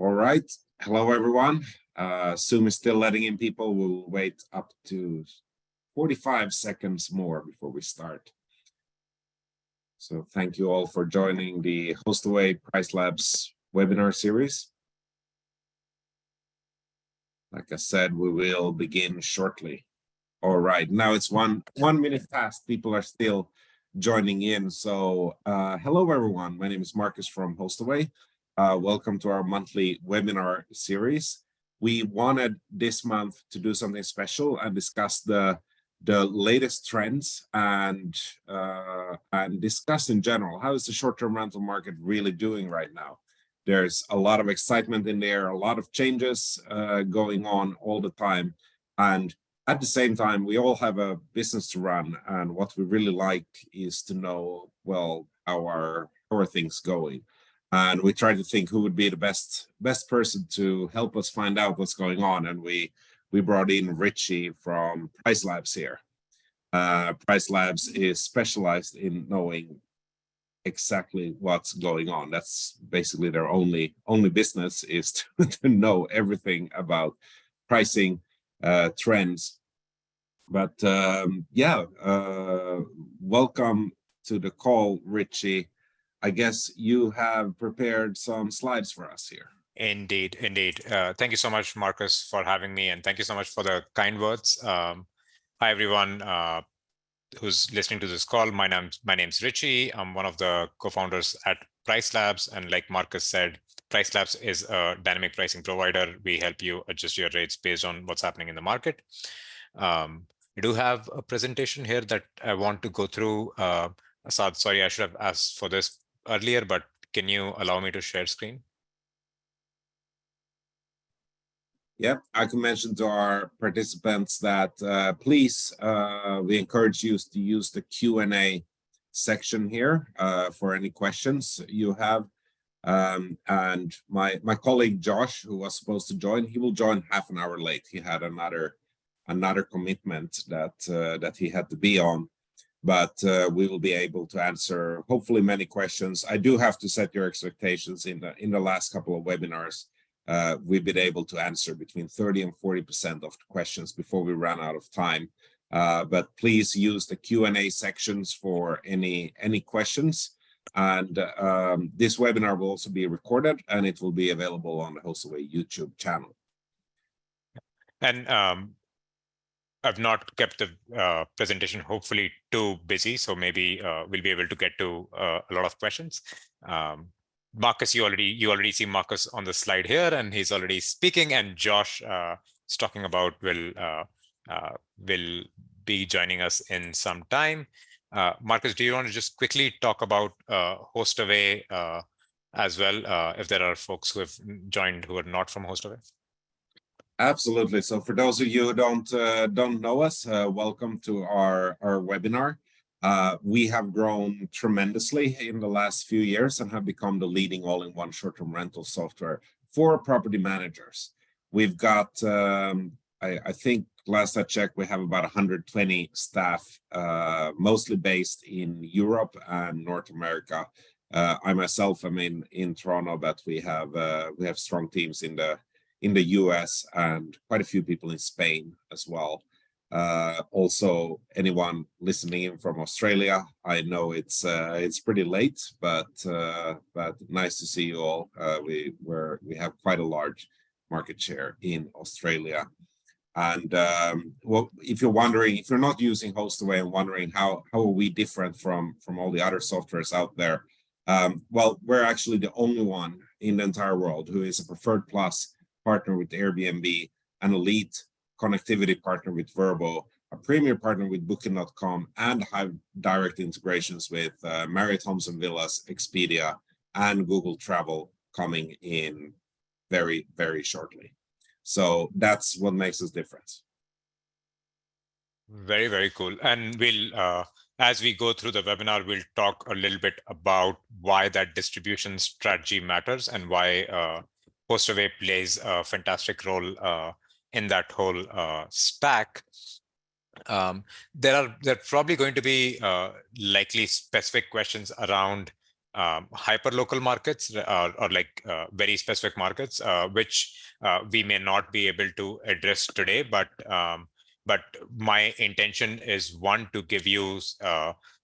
All right. Hello, everyone. Zoom is still letting in people. We'll wait up to 45 seconds more before we start. So thank you all for joining the Hostaway PriceLabs webinar series. Like I said, we will begin shortly. All right. Now it's one minute past. People are still joining in. So hello, everyone. My name is Marcus from Hostaway. Welcome to our monthly webinar series. We wanted this month to do something special and discuss the latest trends and discuss in general, how is the short-term rental market really doing right now? There's a lot of excitement in there, a lot of changes going on all the time. And at the same time, we all have a business to run. And what we really like is to know, well, how are things going? And we try to think who would be the best person to help us find out what's going on. And we brought in Richie from PriceLabs here. PriceLabs is specialized in knowing exactly what's going on. That's basically their only business, is to know everything about pricing trends. But welcome to the call, Richie. I guess you have prepared some slides for us here. Indeed. Thank you so much, Marcus, for having me, and thank you so much for the kind words. Hi, everyone who's listening to this call. My name's Richie. I'm one of the co-founders at PriceLabs, and like Marcus said, PriceLabs is a dynamic pricing provider. We help you adjust your rates based on what's happening in the market. We do have a presentation here that I want to go through. Asad, sorry, I should have asked for this earlier, but can you allow me to share screen? Yep, I can mention to our participants that please, we encourage you to use the Q&A section here for any questions you have. And my colleague Josh, who was supposed to join, he will join half an hour late. He had another commitment that he had to be on. But we will be able to answer hopefully many questions. I do have to set your expectations. In the last couple of webinars, we've been able to answer between 30 and 40% of the questions before we ran out of time. But please use the Q&A sections for any questions. And this webinar will also be recorded, and it will be available on the Hostaway YouTube channel. And I've not kept the presentation hopefully too busy, so maybe we'll be able to get to a lot of questions. Marcus, you already see Marcus on the slide here, and he's already speaking. And Josh is talking about will be joining us in some time. Marcus, do you want to just quickly talk about Hostaway as well, if there are folks who have joined who are not from Hostaway? Absolutely. So for those of you who don't know us, welcome to our webinar. We have grown tremendously in the last few years and have become the leading all-in-one short-term rental software for property managers. We've got, I think last I checked, we have about 120 staff, mostly based in Europe and North America. I myself am in Toronto, but we have strong teams in the US and quite a few people in Spain as well. Also, anyone listening in from Australia, I know it's pretty late, but nice to see you all. We have quite a large market share in Australia. And well, if you're not using Hostaway and wondering how are we different from all the other softwares out there, well, we're actually the only one in the entire world who is a Preferred Plus partner with Airbnb, an elite connectivity partner with Vrbo, a premier partner with Booking.com, and have direct integrations with Marriott Homes and Villas, Expedia, and Google Travel coming in very, very shortly. So that's what makes us different. Very, very cool. And we'll, as we go through the webinar, we'll talk a little bit about why that distribution strategy matters and why Hostaway plays a fantastic role in that whole stack. There are probably going to be likely specific questions around hyper-local markets or like very specific markets, which we may not be able to address today, but my intention is, one, to give you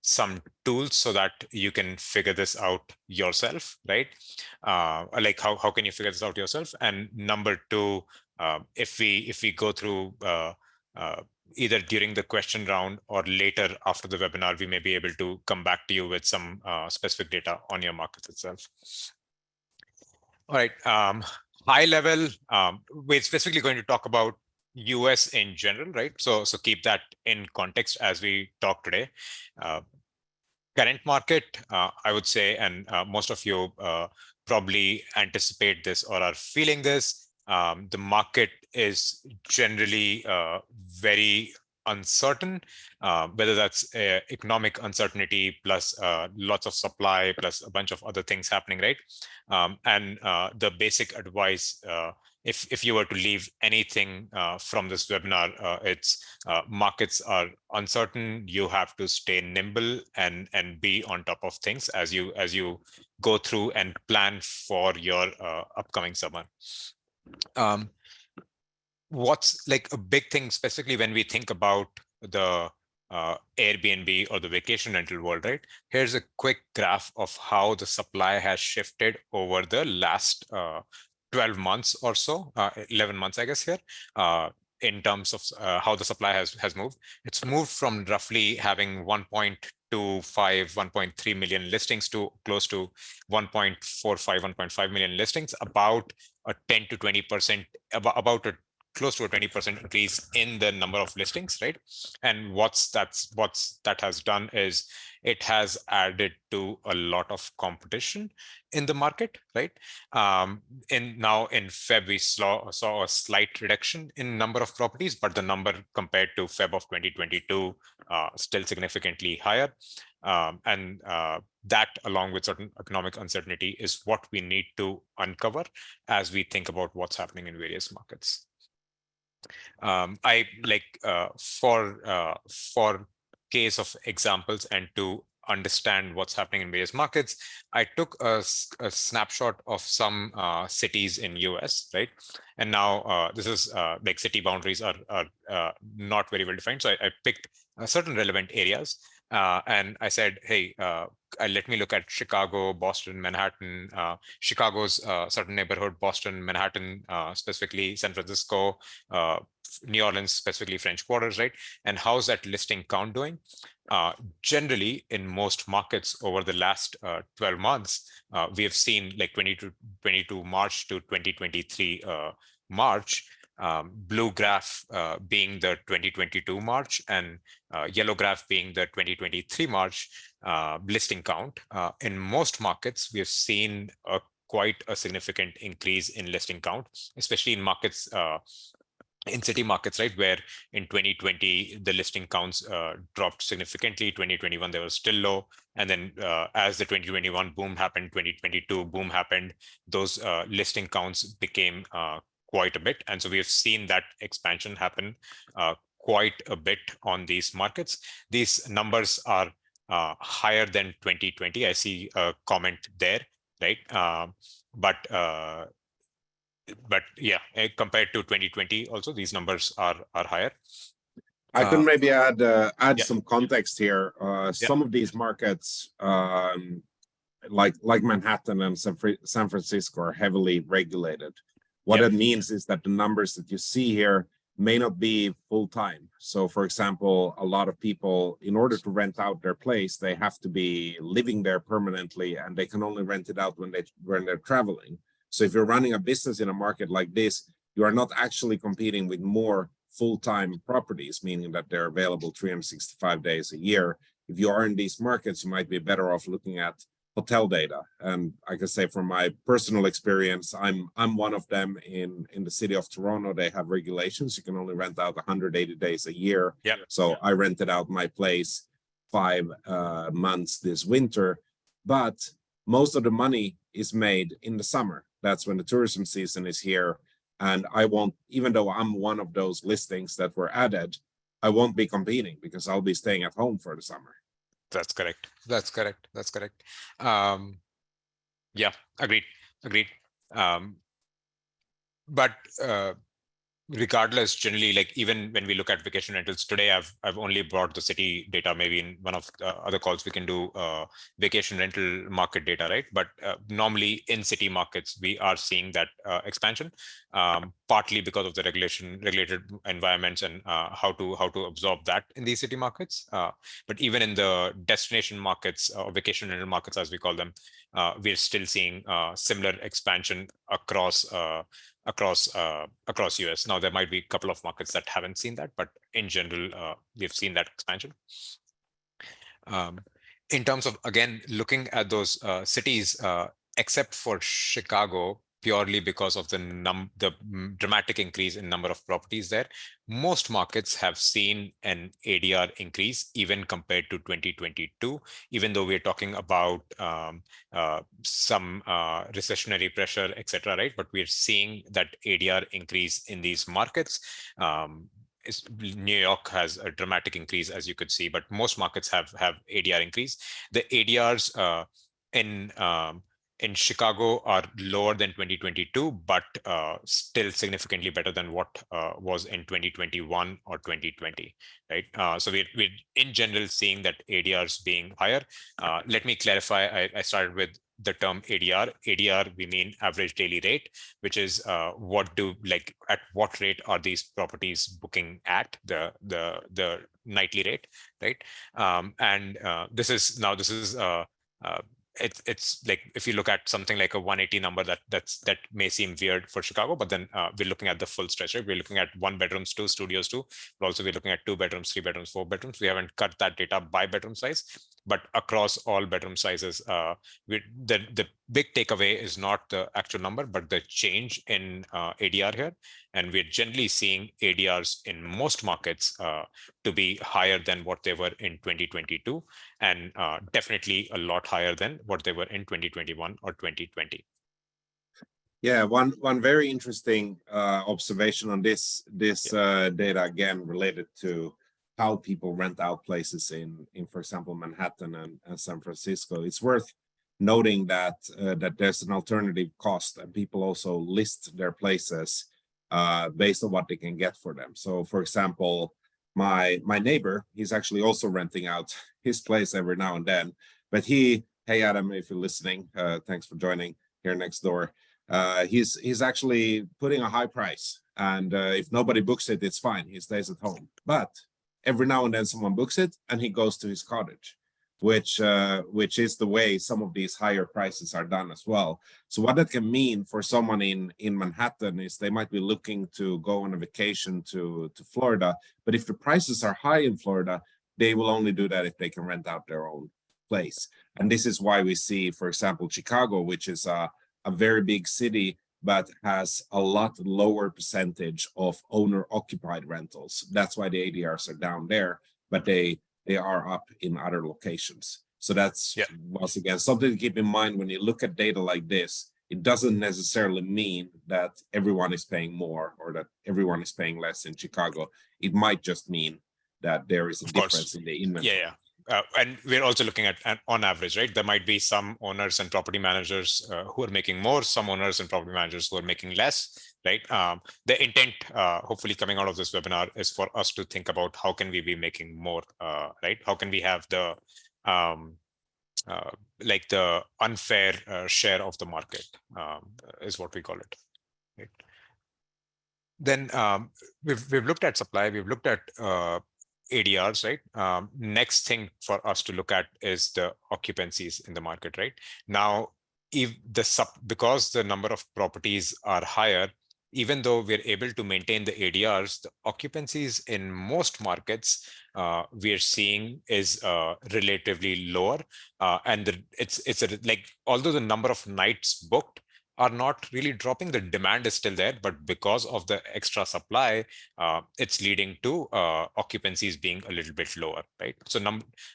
some tools so that you can figure this out yourself, right? Like how can you figure this out yourself? And number two, if we go through either during the question round or later after the webinar, we may be able to come back to you with some specific data on your markets itself. All right, high level, we're specifically going to talk about US in general, right? So keep that in context as we talk today. Current market, I would say, and most of you probably anticipate this or are feeling this, the market is generally very uncertain, whether that's economic uncertainty plus lots of supply plus a bunch of other things happening, right? And the basic advice, if you were to leave anything from this webinar, it's markets are uncertain. You have to stay nimble and be on top of things as you go through and plan for your upcoming summer. What's like a big thing, specifically when we think about the Airbnb or the vacation rental world, right? Here's a quick graph of how the supply has shifted over the last 12 months or so, 11 months, I guess here, in terms of how the supply has moved. It's moved from roughly having 1.25, 1.3 million listings to close to 1.45, 1.5 million listings, about a 10 to 20%, about a close to a 20% increase in the number of listings, right? And what's that has done is it has added to a lot of competition in the market, right? In Feb, we saw a slight reduction in number of properties, but the number compared to Feb of 2022 still significantly higher. And that, along with certain economic uncertainty, is what we need to uncover as we think about what's happening in various markets. I like for case of examples and to understand what's happening in various markets, I took a snapshot of some cities in US, right? And now this is like city boundaries are not very well defined. So I picked certain relevant areas and I said, hey, let me look at Chicago, Boston, Manhattan, Chicago's certain neighborhood, Boston, Manhattan, specifically San Francisco, New Orleans, specifically French quarters, right? And how's that listing count doing? Generally, in most markets over the last 12 months, we have seen like 2022 March to 2023 March, blue graph being the 2022 March and yellow graph being the 2023 March listing count. In most markets, we have seen quite a significant increase in listing count, especially in markets, in city markets, right, where in 2020 the listing counts dropped significantly. 2021 they were still low, and then as the 2021 boom happened, 2022 boom happened, those listing counts became quite a bit, and so we have seen that expansion happen quite a bit on these markets. These numbers are higher than 2020. I see a comment there, right? But yeah, compared to 2020, also these numbers are higher. I can maybe add yeah. some context here. Some of these markets, like Manhattan and San Francisco, are heavily regulated. What it means is that the numbers that you see here may not be full time. So, for example, a lot of people, in order to rent out their place, they have to be living there permanently, and they can only rent it out when they're traveling. So if you're running a business in a market like this, you are not actually competing with more full-time properties, meaning that they're available 365 days a year. If you are in these markets, you might be better off looking at hotel data. And I can say from my personal experience, I'm one of them. In the city of Toronto, they have regulations. You can only rent out 180 days a year. So I rented out my place 5 months this winter, but most of the money is made in the summer. That's when the tourism season is here. And I won't, even though I'm one of those listings that were added, I won't be competing because I'll be staying at home for the summer. That's correct. That's correct. That's correct. Yeah, agreed. Agreed. Um, but regardless, generally, like even when we look at vacation rentals today, I've only brought the city data. Maybe in one of the other calls we can do vacation rental market data, right? But normally in city markets we are seeing that expansion, partly because of the regulated environments and how to absorb that in these city markets. But even in the destination markets or vacation rental markets, as we call them, we're still seeing similar expansion across US. Now there might be a couple of markets that haven't seen that, but in general, we've seen that expansion. In terms of, again, looking at those cities, except for Chicago, purely because of the dramatic increase in number of properties there, most markets have seen an ADR increase even compared to 2022, even though we're talking about some recessionary pressure, etc., right? But we're seeing that ADR increase in these markets. New York has a dramatic increase, as you could see, but most markets have ADR increase. The ADRs in Chicago are lower than 2022, but still significantly better than what was in 2021 or 2020, right? So we're in general seeing that ADRs being higher. Let me clarify. I started with the term ADR. ADR, we mean average daily rate, which is at what rate are these properties booking at, the nightly rate, right? And this is it's like, if you look at something like a 180 number, that may seem weird for Chicago, but then we're looking at the full stretch, right? We're looking at 1 bedrooms, 2 studios, but also we're looking at 2 bedrooms, 3 bedrooms, 4 bedrooms. We haven't cut that data by bedroom size, but across all bedroom sizes, the big takeaway is not the actual number, but the change in ADR here. And we're generally seeing ADRs in most markets to be higher than what they were in 2022, and definitely a lot higher than what they were in 2021 or 2020. Yeah, one very interesting observation on this data, again related to how people rent out places in for example, Manhattan and San Francisco. It's worth noting that that there's an alternative cost, and people also list their places based on what they can get for them. So, for example, my neighbor, he's actually also renting out his place every now and then. But hey Adam, if you're listening, thanks for joining here next door. He's actually putting a high price, and if nobody books it, it's fine. He stays at home. But every now and then someone books it, and he goes to his cottage, which is the way some of these higher prices are done as well. So what that can mean for someone in Manhattan is they might be looking to go on a vacation to Florida, but if the prices are high in Florida, they will only do that if they can rent out their own place. And this is why we see, for example, Chicago, which is a very big city, but has a lot lower percentage of owner-occupied rentals. That's why the ADRs are down there, but they are up in other locations. So that's, once again, something to keep in mind when you look at data like this. It doesn't necessarily mean that everyone is paying more or that everyone is paying less in Chicago. It might just mean that there is a difference in the inventory. And we're also looking at on average, right? There might be some owners and property managers who are making more, some owners and property managers who are making less, right? The intent, hopefully coming out of this webinar, is for us to think about how can we be making more, right? How can we have the like the unfair share of the market, is what we call it, right? Then we've looked at supply, we've looked at ADRs, right? Next thing for us to look at is the occupancies in the market, right? Now, because the number of properties are higher, even though we're able to maintain the ADRs, the occupancies in most markets we're seeing is relatively lower, and although the number of nights booked are not really dropping, the demand is still there, but because of the extra supply, it's leading to occupancies being a little bit lower, right? So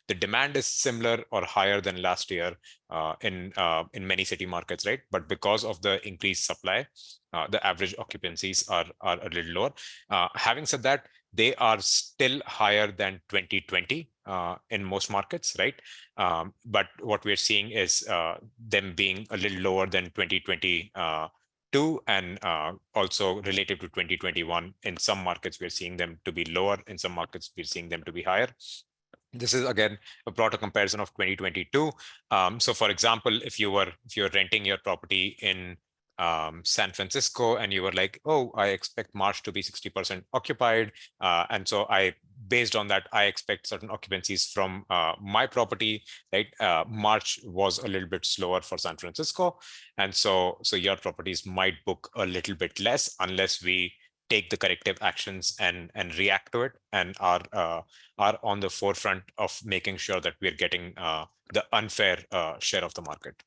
the demand is similar or higher than last year in many city markets, right? But because of the increased supply, the average occupancies are a little lower. Having said that, they are still higher than 2020 in most markets, right? But what we're seeing is them being a little lower than 2022 and also relative to 2021. In some markets, we're seeing them to be lower. In some markets, we're seeing them to be higher. This is again a broader comparison of 2022. So, for example, if you're renting your property in San Francisco and you were like, oh, I expect March to be 60% occupied, and so based on that, I expect certain occupancies from my property, right? March was a little bit slower for San Francisco, and so your properties might book a little bit less unless we take the corrective actions and react to it, and are on the forefront of making sure that we're getting the unfair share of the market.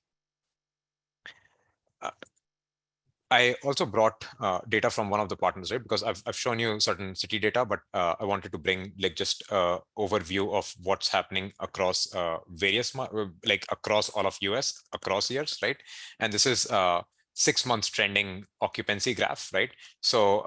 I also brought data from one of the partners, right? Because I've shown you certain city data, but I wanted to bring like just an overview of what's happening across various, like across all of US, across years, right? And this is 6 months trending occupancy graph, right? So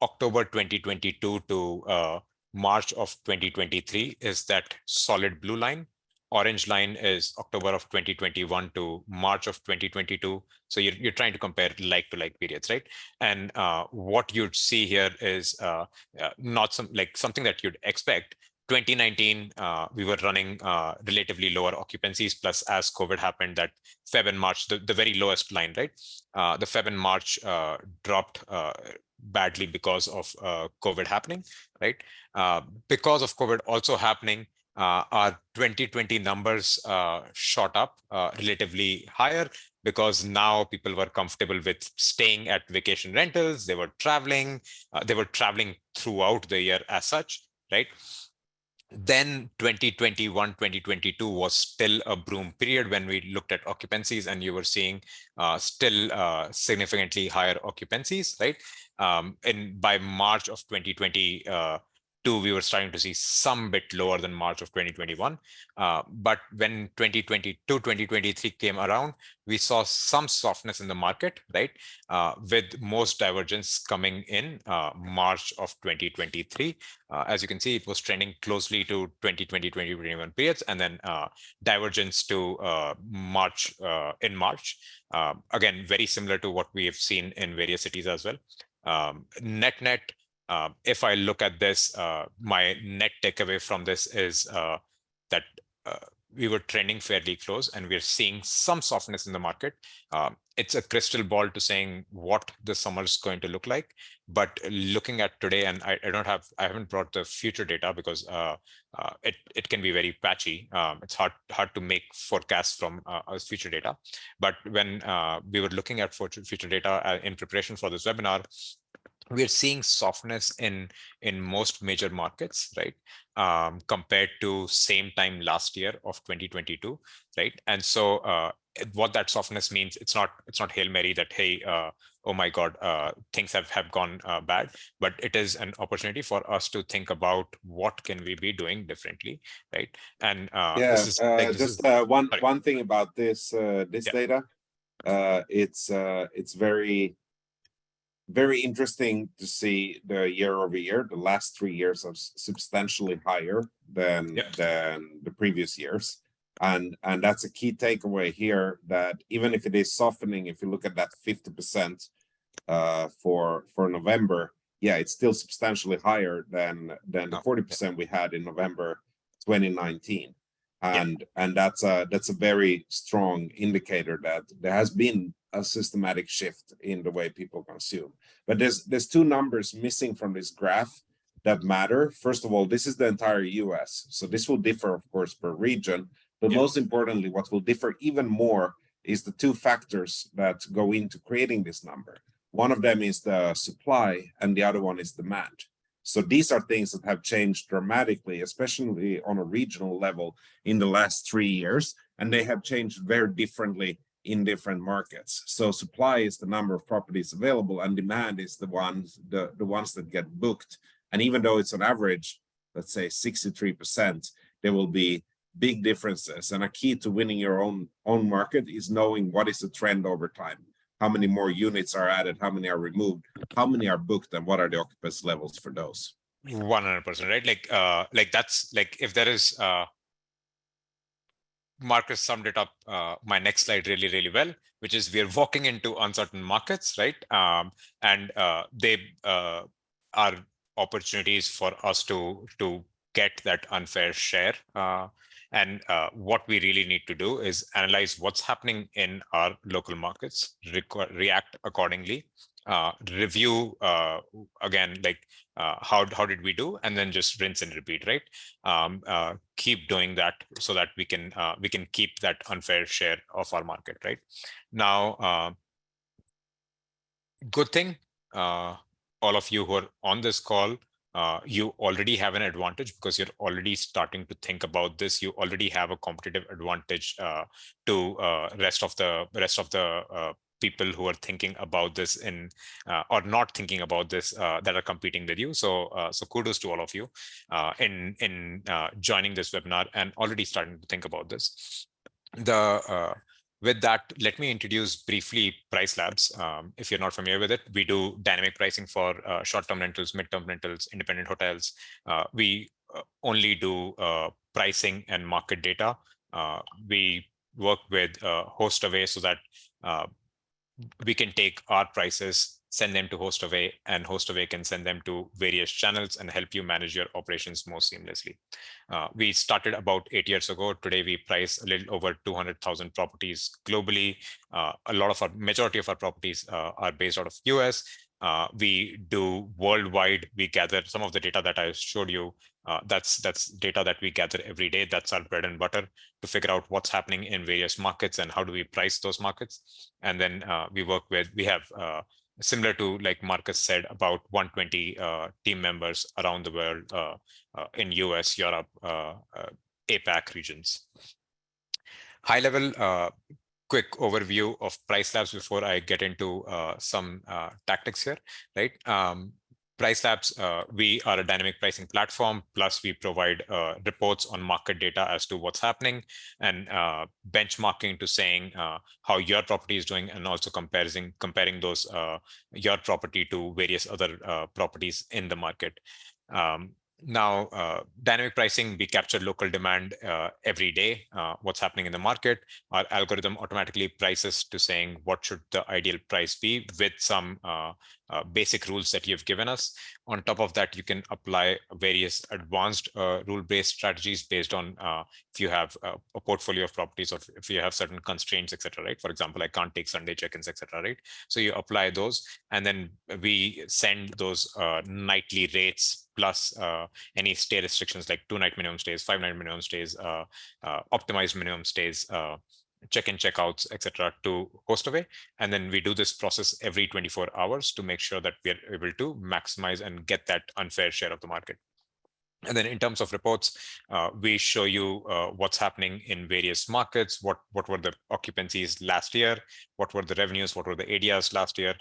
October 2022 to March of 2023 is that solid blue line. Orange line is October of 2021 to March of 2022. So you're trying to compare like to like periods, right? And what you'd see here is not something that you'd expect. 2019, we were running relatively lower occupancies, plus as COVID happened, that Feb and March, the very lowest line, right? The Feb and March dropped badly because of COVID happening, right? Because of COVID also happening, our 2020 numbers shot up relatively higher because now people were comfortable with staying at vacation rentals. They were traveling throughout the year as such, right? Then 2021, 2022 was still a boom period when we looked at occupancies, and you were seeing still significantly higher occupancies, right? And by March of 2022, we were starting to see some bit lower than March of 2021. But when 2022, 2023 came around, we saw some softness in the market, right? With most divergence coming in March of 2023. As you can see, it was trending closely to 2020, 2021 periods, and then divergence to March in March. Again, very similar to what we have seen in various cities as well. Net, if I look at this, my net takeaway from this is that we were trending fairly close, and we're seeing some softness in the market. It's a crystal ball to saying what the summer is going to look like. But looking at today, and I haven't brought the future data because it can be very patchy. It's hard to make forecasts from future data. But when we were looking at future data in preparation for this webinar, we're seeing softness in most major markets, right? Compared to same time last year of 2022, right? And so what that softness means, it's not Hail Mary that, hey, oh my God, things have gone bad, but it is an opportunity for us to think about what can we be doing differently, right? And one thing about this data, it's very interesting to see the year over year. The last 3 years are substantially higher than the previous years, and that's a key takeaway here. That even if it is softening, if you look at that 50% for November, yeah, it's still substantially higher than the 40% we had in November 2019, and that's a very strong indicator that there has been a systematic shift in the way people consume. But there's two numbers missing from this graph that matter. First of all, this is the entire US, so this will differ, of course, per region. But most importantly, what will differ even more is the two factors that go into creating this number. One of them is the supply, and the other one is demand. So these are things that have changed dramatically, especially on a regional level in the last 3 years, and they have changed very differently in different markets. So supply is the number of properties available, and demand is the ones that get booked. And even though it's on average, let's say 63%, there will be big differences. And a key to winning your own market is knowing what is the trend over time. How many more units are added? How many are removed? How many are booked? And what are the occupancy levels for those? 100%, right? Like that's like if there is Marcus summed it up my next slide really well, which is we are walking into uncertain markets, right? And they are opportunities for us to get that unfair share. And what we really need to do is analyze what's happening in our local markets, react accordingly, review again, like how did we do, and then just rinse and repeat, right? Keep doing that so that we can keep that unfair share of our market, right? Now, good thing, all of you who are on this call, you already have an advantage because you're already starting to think about this. You already have a competitive advantage to rest of the people who are thinking about this in or not thinking about this that are competing with you. So kudos to all of you in joining this webinar and already starting to think about this. With that, let me introduce briefly PriceLabs. If you're not familiar with it, we do dynamic pricing for short-term rentals, mid-term rentals, independent hotels. We only do pricing and market data. We work with Hostaway so that we can take our prices, send them to Hostaway, and Hostaway can send them to various channels and help you manage your operations more seamlessly. We started about 8 years ago. Today, we price a little over 200,000 properties globally. Majority of our properties are based out of US. We do worldwide. We gather some of the data that I showed you. That's data that we gather every day. That's our bread and butter to figure out what's happening in various markets and how do we price those markets. And then we have similar to like Marcus said, about 120 team members around the world in US, Europe, APAC regions. High level, quick overview of PriceLabs before I get into some tactics here, right? PriceLabs, we are a dynamic pricing platform, plus we provide reports on market data as to what's happening and benchmarking to saying how your property is doing and also comparing those your property to various other properties in the market. Now, dynamic pricing, we capture local demand every day, what's happening in the market. Our algorithm automatically prices to saying what should the ideal price be with some basic rules that you've given us. On top of that, you can apply various advanced rule-based strategies based on if you have a portfolio of properties or if you have certain constraints, etc. Right? For example, I can't take Sunday check-ins, etc. Right? So you apply those, and then we send those nightly rates plus any stay restrictions like 2-night minimum stays, 5-night minimum stays, optimized minimum stays, check-in, checkouts, etc. to Hostaway. And then we do this process every 24 hours to make sure that we are able to maximize and get that unfair share of the market. And then in terms of reports, we show you what's happening in various markets, what were the occupancies last year, what were the revenues, what were the ADRs last year.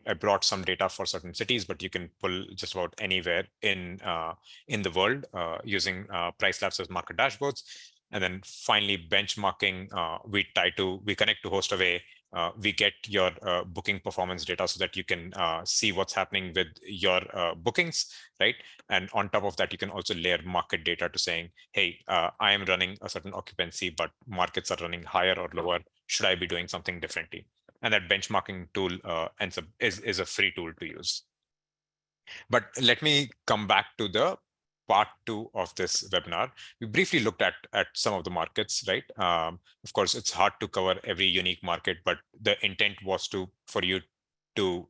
I brought some data for certain cities, but you can pull just about anywhere in the world using PriceLabs as market dashboards. And then finally, benchmarking, we connect to Hostaway. We get your booking performance data so that you can see what's happening with your bookings, right? And on top of that, you can also layer market data to saying, hey, I am running a certain occupancy, but markets are running higher or lower. Should I be doing something differently? And that benchmarking tool is a free tool to use. But let me come back to the part 2 of this webinar. We briefly looked at some of the markets, right? Of course, it's hard to cover every unique market, but the intent was for you to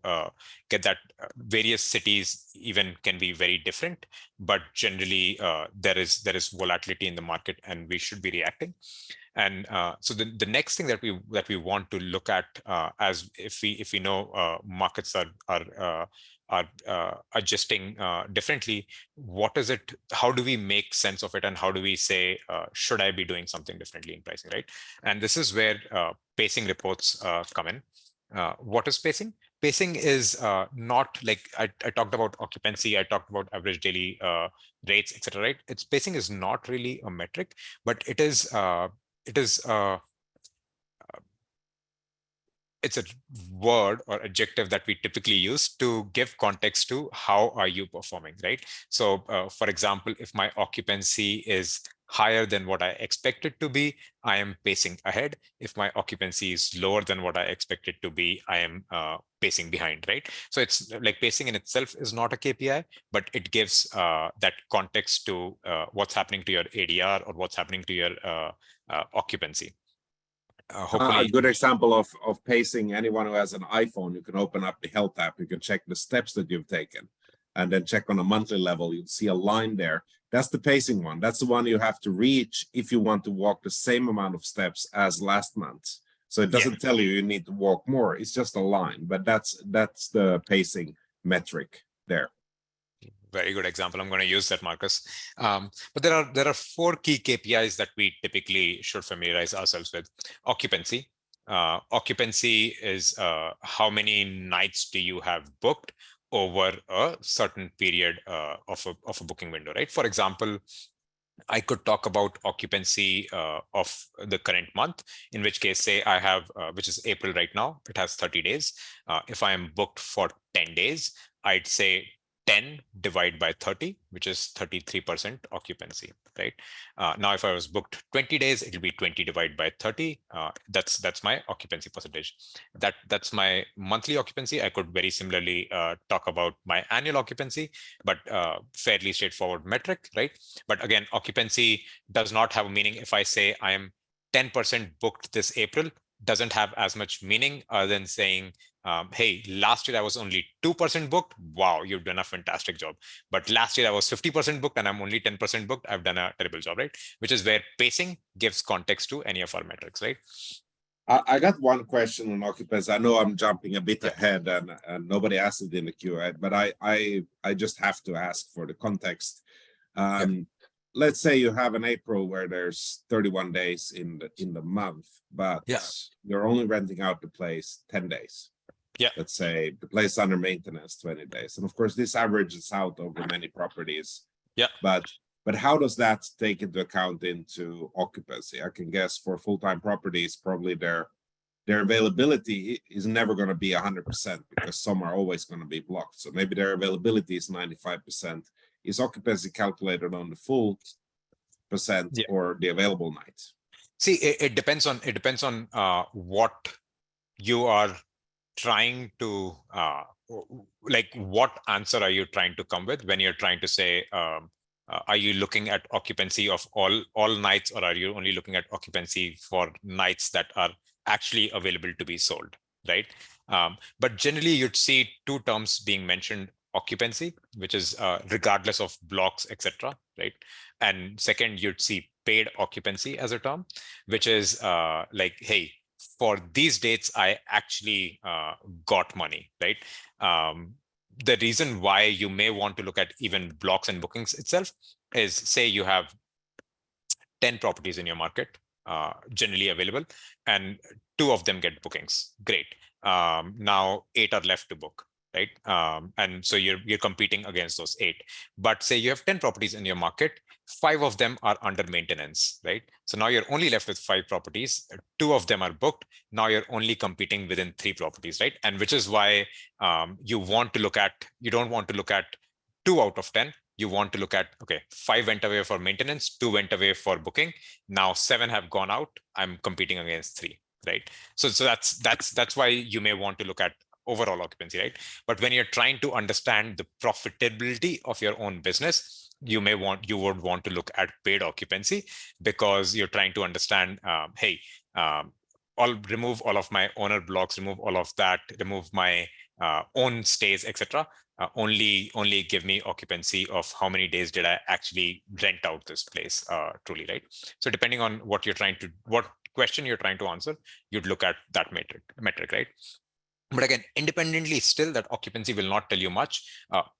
get that various cities even can be very different, but generally there is volatility in the market and we should be reacting. And so the next thing that we want to look at as if we know markets are adjusting differently, what is it, how do we make sense of it, and how do we say should I be doing something differently in pricing, right? And this is where pacing reports come in. What is pacing? Pacing is not like I talked about occupancy, I talked about average daily rates, etc. Right? Pacing is not really a metric, but it is it's a word or adjective that we typically use to give context to how are you performing, right? So for example, if my occupancy is higher than what I expect it to be, I am pacing ahead. If my occupancy is lower than what I expect it to be, I am pacing behind, right? So it's like pacing in itself is not a KPI, but it gives that context to what's happening to your ADR or what's happening to your occupancy. A Hopefully, good example of pacing, anyone who has an iPhone, you can open up the health app, you can check the steps that you've taken, and then check on a monthly level, you'll see a line there. That's the pacing one. That's the one you have to reach if you want to walk the same amount of steps as last month. So it doesn't tell you need to walk more, it's just a line, but that's the pacing metric there. very good example. I'm going to use that, Marcus. But there are 4 key KPIs that we typically should familiarize ourselves with. Occupancy. Occupancy is how many nights do you have booked over a certain period of a booking window, right? For example, I could talk about occupancy of the current month, in which case, say I have, which is April right now, it has 30 days. If I am booked for 10 days, I'd say 10 divided by 30, which is 33% occupancy, right? Now, if I was booked 20 days, it'll be 20 divided by 30. That's my occupancy percentage. That's my monthly occupancy. I could very similarly talk about my annual occupancy, but fairly straightforward metric, right? But again, occupancy does not have a meaning. If I say I am 10% booked this April, doesn't have as much meaning other than saying, hey, last year I was only 2% booked. Wow, you've done a fantastic job. But last year I was 50% booked and I'm only 10% booked. I've done a terrible job, right? Which is where pacing gives context to any of our metrics, right? I got one question on occupancy. I know I'm jumping a bit ahead and nobody asked it in the Q&A, but I just have to ask for the context. Let's say you have an April where there's 31 days in the month, but you're only renting out the place 10 days. Let's say the place under maintenance 20 days. And of course, this averages out over many properties. But how does that take into account into occupancy? I can guess for full-time properties, probably their availability is never going to be 100% because some are always going to be blocked. So maybe their availability is 95%. Is occupancy calculated on the full percent or the available nights? See, it depends on what you are trying to like. What answer are you trying to come with when you're trying to say? Are you looking at occupancy of all nights, or are you only looking at occupancy for nights that are actually available to be sold, right? But generally, you'd see 2 terms being mentioned: occupancy, which is regardless of blocks, etc., right? And second, you'd see paid occupancy as a term, which is like, hey, for these dates, I actually got money, right? The reason why you may want to look at even blocks and bookings itself is, say you have 10 properties in your market generally available, and 2 of them get bookings. Great. Now 8 are left to book, right? And so you're competing against those 8. But say you have 10 properties in your market, 5 of them are under maintenance, right? So now you're only left with 5 properties. 2 of them are booked. Now you're only competing within 3 properties, right? And which is why you don't want to look at 2 out of 10. You want to look at, okay, 5 went away for maintenance, 2 went away for booking. Now 7 have gone out. I'm competing against 3, right? So that's why you may want to look at overall occupancy, right? But when you're trying to understand the profitability of your own business, you would want to look at paid occupancy, because you're trying to understand, hey, I'll remove all of my owner blocks, remove all of that, remove my own stays, etc. Only give me occupancy of how many days did I actually rent out this place truly, right? So depending on what question you're trying to answer, you'd look at that metric, right? But again, independently, still that occupancy will not tell you much.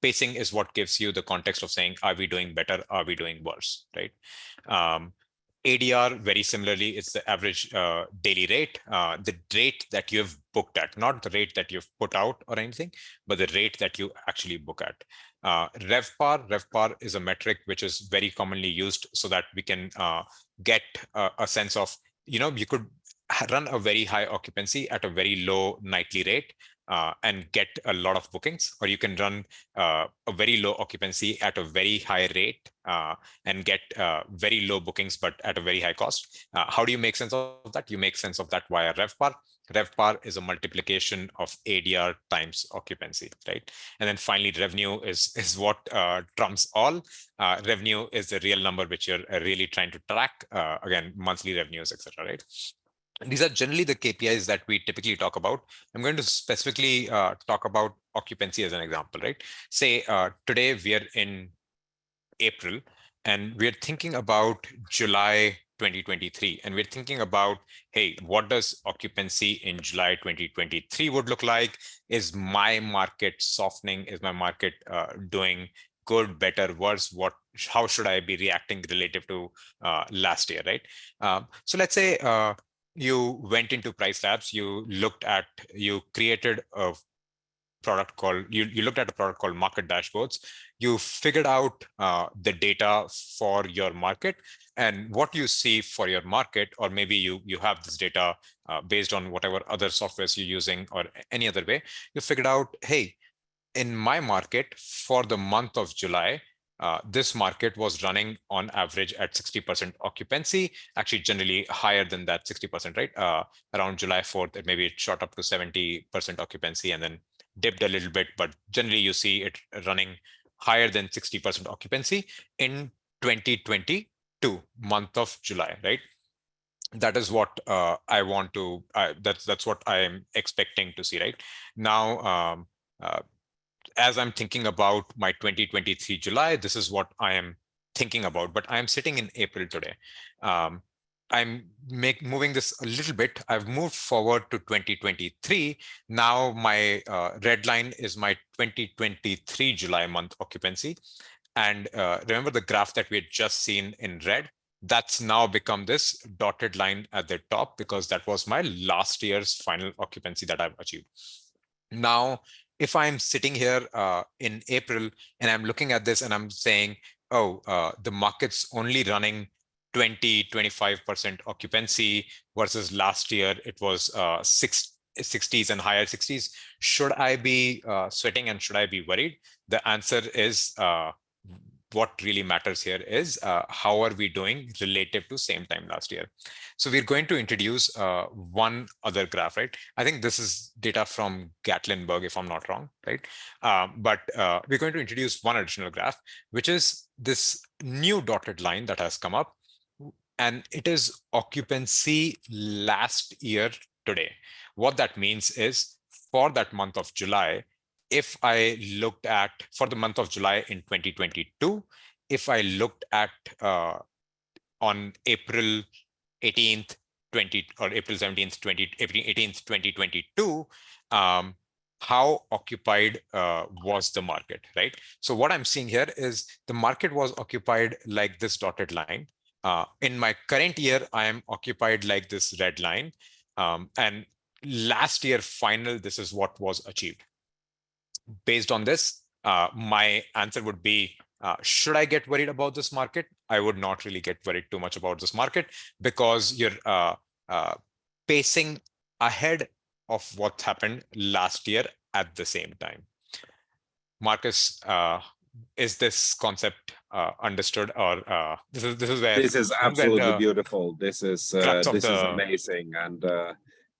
Pacing is what gives you the context of saying, are we doing better? Are we doing worse, right? ADR, very similarly, it's the average daily rate, the rate that you've booked at, not the rate that you've put out or anything, but the rate that you actually book at. RevPAR is a metric which is very commonly used so that we can get a sense of, you could run a very high occupancy at a very low nightly rate and get a lot of bookings, or you can run a very low occupancy at a very high rate and get very low bookings, but at a very high cost. How do you make sense of that? You make sense of that via RevPAR. RevPAR is a multiplication of ADR times occupancy, right? And then finally, revenue is what trumps all. Revenue is the real number which you're really trying to track. Again, monthly revenues, etc. Right? These are generally the KPIs that we typically talk about. I'm going to specifically talk about occupancy as an example, right? Say today we are in April and we're thinking about July 2023, and we're thinking about, hey, what does occupancy in July 2023 would look like? Is my market softening? Is my market doing good, better, worse? How should I be reacting relative to last year, right? So let's say you went into PriceLabs, you created a product called, you looked at a product called Market Dashboards. You figured out the data for your market and what you see for your market, or maybe you have this data based on whatever other softwares you're using or any other way. You figured out, hey, in my market for the month of July, this market was running on average at 60% occupancy, actually generally higher than that 60%, right? Around July 4th, maybe it shot up to 70% occupancy and then dipped a little bit, but generally you see it running higher than 60% occupancy in 2022 month of July, right? That is what I want to, that's what I am expecting to see, right? Now, as I'm thinking about my 2023 July, this is what I am thinking about, but I'm sitting in April today. I'm moving this a little bit. I've moved forward to 2023. Now my red line is my 2023 July month occupancy. And remember the graph that we had just seen in red? That's now become this dotted line at the top because that was my last year's final occupancy that I've achieved. Now, if I'm sitting here in April and I'm looking at this and I'm saying, oh, the market's only running 20-25% occupancy versus last year it was 60s and higher 60s. Should I be sweating and should I be worried? The answer is what really matters here is how are we doing relative to same time last year. So we're going to introduce one other graph, right? I think this is data from Gatlinburg, if I'm not wrong, right? But we're going to introduce one additional graph, which is this new dotted line that has come up. And it is occupancy last year today. What that means is for that month of July, if I looked at for the month of July in 2022, if I looked at on April 18th, 20 or April 17th, April 18th, 2022, how occupied was the market, right? So what I'm seeing here is the market was occupied like this dotted line. In my current year, I am occupied like this red line. And last year final, this is what was achieved. Based on this, my answer would be, should I get worried about this market? I would not really get worried too much about this market because you're pacing ahead of what happened last year at the same time. Marcus, is this concept understood, or this is where this is absolutely beautiful. This is amazing. And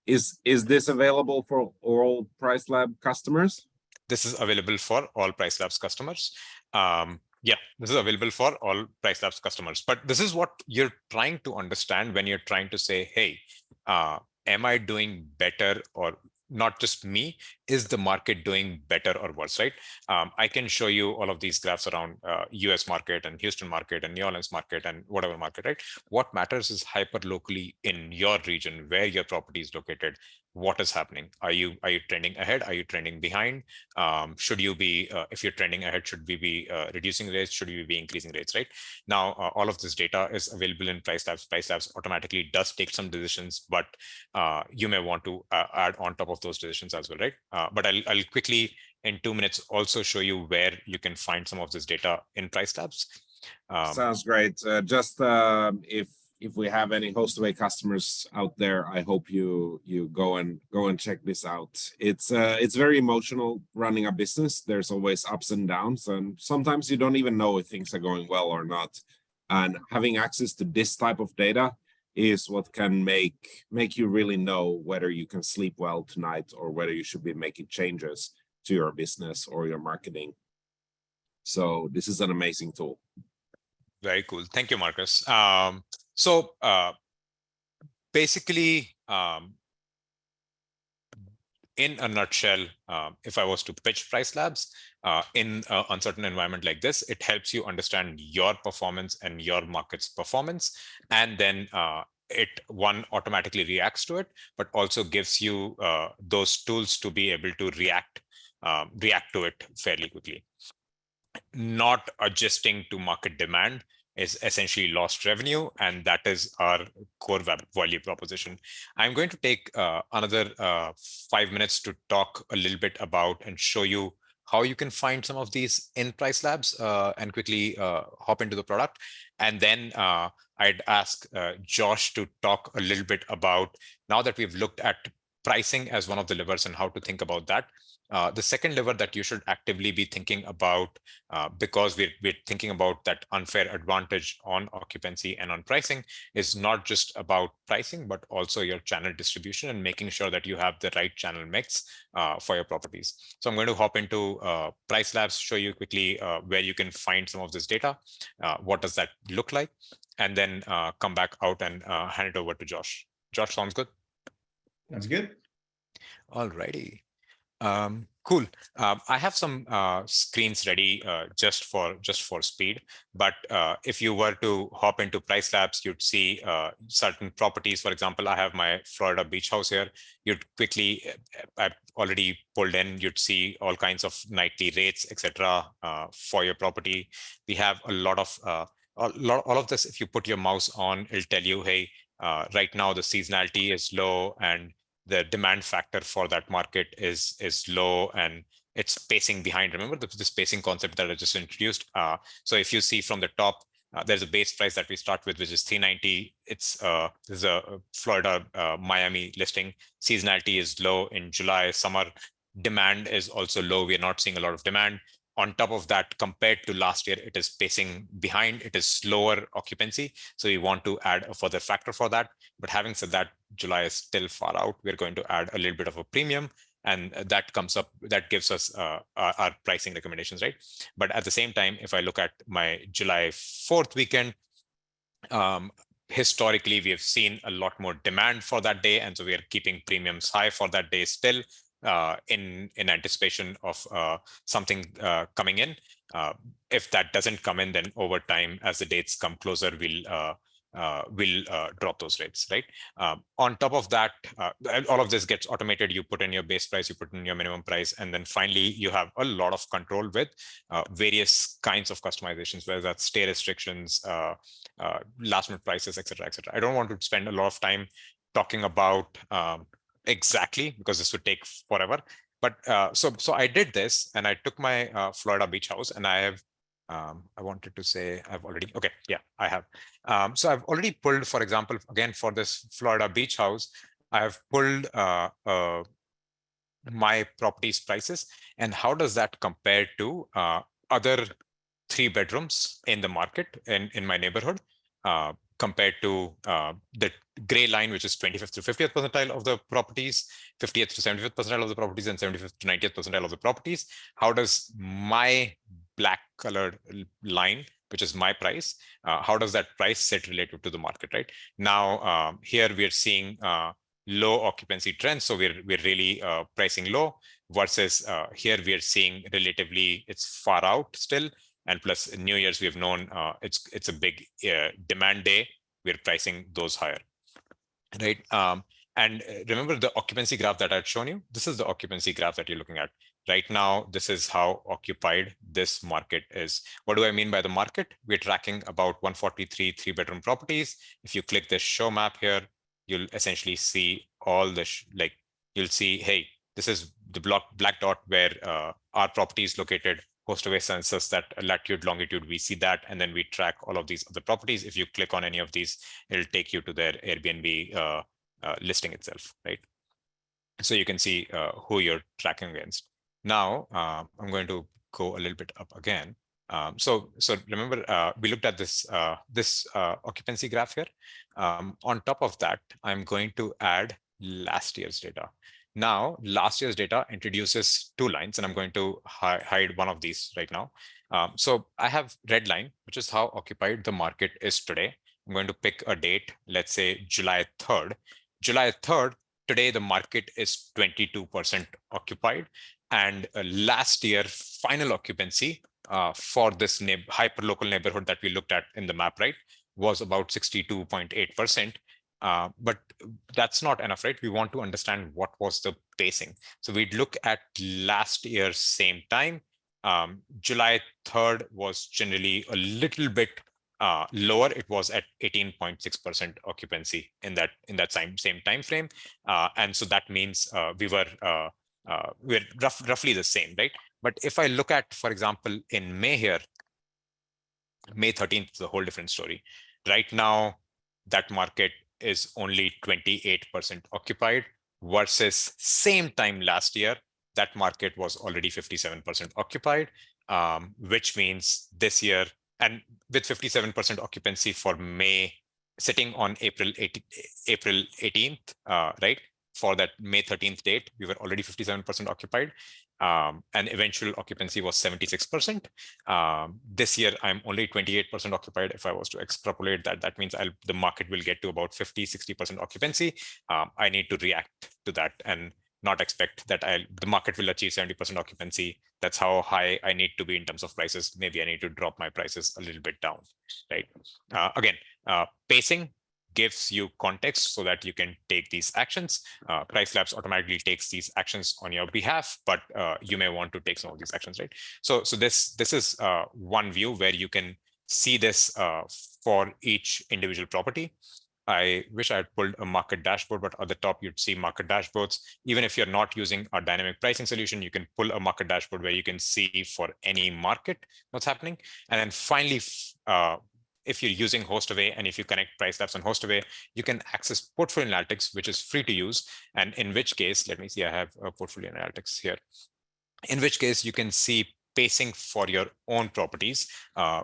is this available for all PriceLab customers? This is available for all PriceLabs customers. Yeah, this is available for all PriceLabs customers. But this is what you're trying to understand when you're trying to say, hey, am I doing better, or not just me, is the market doing better or worse, right? I can show you all of these graphs around US market and Houston market and New Orleans market and whatever market, right? What matters is hyper locally in your region where your property is located. What is happening? Are you trending ahead? Are you trending behind? Should you be, if you're trending ahead, should we be reducing rates? Should we be increasing rates, right? Now, all of this data is available in PriceLabs. PriceLabs automatically does take some decisions, but you may want to add on top of those decisions as well, right? But I'll quickly, in 2 minutes, also show you where you can find some of this data in PriceLabs. Sounds great. Just if we have any Hostaway customers out there, I hope you go and check this out. It's very emotional running a business. There's always ups and downs, and sometimes you don't even know if things are going well or not. And having access to this type of data is what can make you really know whether you can sleep well tonight or whether you should be making changes to your business or your marketing. So this is an amazing tool. Very cool. Thank you, Marcus. Basically, in a nutshell, if I was to pitch PriceLabs in an uncertain environment like this, it helps you understand your performance and your market's performance. And then it automatically reacts to it, but also gives you those tools to be able to react to it fairly quickly. Not adjusting to market demand is essentially lost revenue, and that is our core value proposition. I'm going to take another 5 minutes to talk a little bit about and show you how you can find some of these in PriceLabs and quickly hop into the product. And then I'd ask Josh to talk a little bit about, now that we've looked at pricing as one of the levers and how to think about that, the second lever that you should actively be thinking about, because we're thinking about that unfair advantage on occupancy and on pricing, is not just about pricing, but also your channel distribution and making sure that you have the right channel mix for your properties. So I'm going to hop into PriceLabs, show you quickly where you can find some of this data. What does that look like? And then come back out and hand it over to Josh. Josh, sounds good? That's good. All righty. Cool. I have some screens ready just for speed. But if you were to hop into PriceLabs, you'd see certain properties. For example, I have my Florida beach house here. You'd quickly, I've already pulled in. You'd see all kinds of nightly rates, etc. For your property. We have a lot of all of this. If you put your mouse on, it'll tell you, hey, right now the seasonality is low and the demand factor for that market is low and it's pacing behind. Remember the spacing concept that I just introduced. So if you see from the top, there's a base price that we start with, which is $390. This is a Florida Miami listing. Seasonality is low in July. Summer demand is also low. We are not seeing a lot of demand. On top of that, compared to last year, it is pacing behind. It is slower occupancy. So we want to add a further factor for that. But having said that, July is still far out. We're going to add a little bit of a premium, and that comes up, that gives us our pricing recommendations, right? But at the same time, if I look at my July 4th weekend, historically, we have seen a lot more demand for that day. And so we are keeping premiums high for that day still. In anticipation of something coming in. If that doesn't come in, then over time, as the dates come closer, we'll drop those rates, right? On top of that, all of this gets automated. You put in your base price, you put in your minimum price, and then finally, you have a lot of control with various kinds of customizations, whether that's stay restrictions, last minute prices, etc., etc. I don't want to spend a lot of time talking about exactly, because this would take forever. But so I did this, and I took my Florida beach house, and I have, I wanted to say I've already, okay, yeah, I have. So I've already pulled, for example, again, for this Florida beach house, I have pulled my property's prices, and how does that compare to other 3 bedrooms in the market in my neighborhood, compared to the gray line, which is 25th to 50th percentile of the properties, 50th to 75th percentile of the properties, and 75th to 90th percentile of the properties. How does my black colored line, which is my price, how does that price sit relative to the market, right? Now, here we are seeing low occupancy trends. So we're really pricing low, versus here we are seeing relatively it's far out still. And plus New Year's, we have known it's a big demand day. We're pricing those higher, right? And remember the occupancy graph that I had shown you? This is the occupancy graph that you're looking at. Right now, this is how occupied this market is. What do I mean by the market? We're tracking about 143 3-bedroom properties. If you click this show map here, you'll essentially see all the, you'll see, hey, this is the black dot where our property is located. Hostaway census, that latitude, longitude, we see that, and then we track all of these other properties. If you click on any of these, it'll take you to their Airbnb listing itself, right? So you can see who you're tracking against. Now, I'm going to go a little bit up again. So remember, we looked at this occupancy graph here. On top of that, I'm going to add last year's data. Now, last year's data introduces two lines, and I'm going to hide one of these right now. So I have red line, which is how occupied the market is today. I'm going to pick a date, let's say July 3rd. July 3rd, today the market is 22% occupied. And last year, final occupancy for this hyperlocal neighborhood that we looked at in the map, right, was about 62.8%. But that's not enough, right? We want to understand what was the pacing. So we'd look at last year's same time. July 3rd was generally a little bit lower. It was at 18.6% occupancy in that same time frame, and so that means we're roughly the same, right? But if I look at, for example, in May here, May 13th is a whole different story. Right now, that market is only 28% occupied versus same time last year, that market was already 57% occupied, which means this year, and with 57% occupancy for May, sitting on April 18th, right? For that May 13th date, we were already 57% occupied, and eventual occupancy was 76%. This year, I'm only 28% occupied. If I was to extrapolate that, that means the market will get to about 50-60% occupancy. I need to react to that and not expect that the market will achieve 70% occupancy. That's how high I need to be in terms of prices. Maybe I need to drop my prices a little bit down, right? Again, pacing gives you context so that you can take these actions. PriceLabs automatically takes these actions on your behalf, but you may want to take some of these actions, right? So this is one view where you can see this for each individual property. I wish I had pulled a market dashboard, but at the top, you'd see market dashboards. Even if you're not using our dynamic pricing solution, you can pull a market dashboard where you can see for any market what's happening. And then finally, if you're using Hostaway and if you connect PriceLabs on Hostaway, you can access portfolio analytics, which is free to use. And in which case, let me see, I have a portfolio analytics here. In which case you can see pacing for your own properties.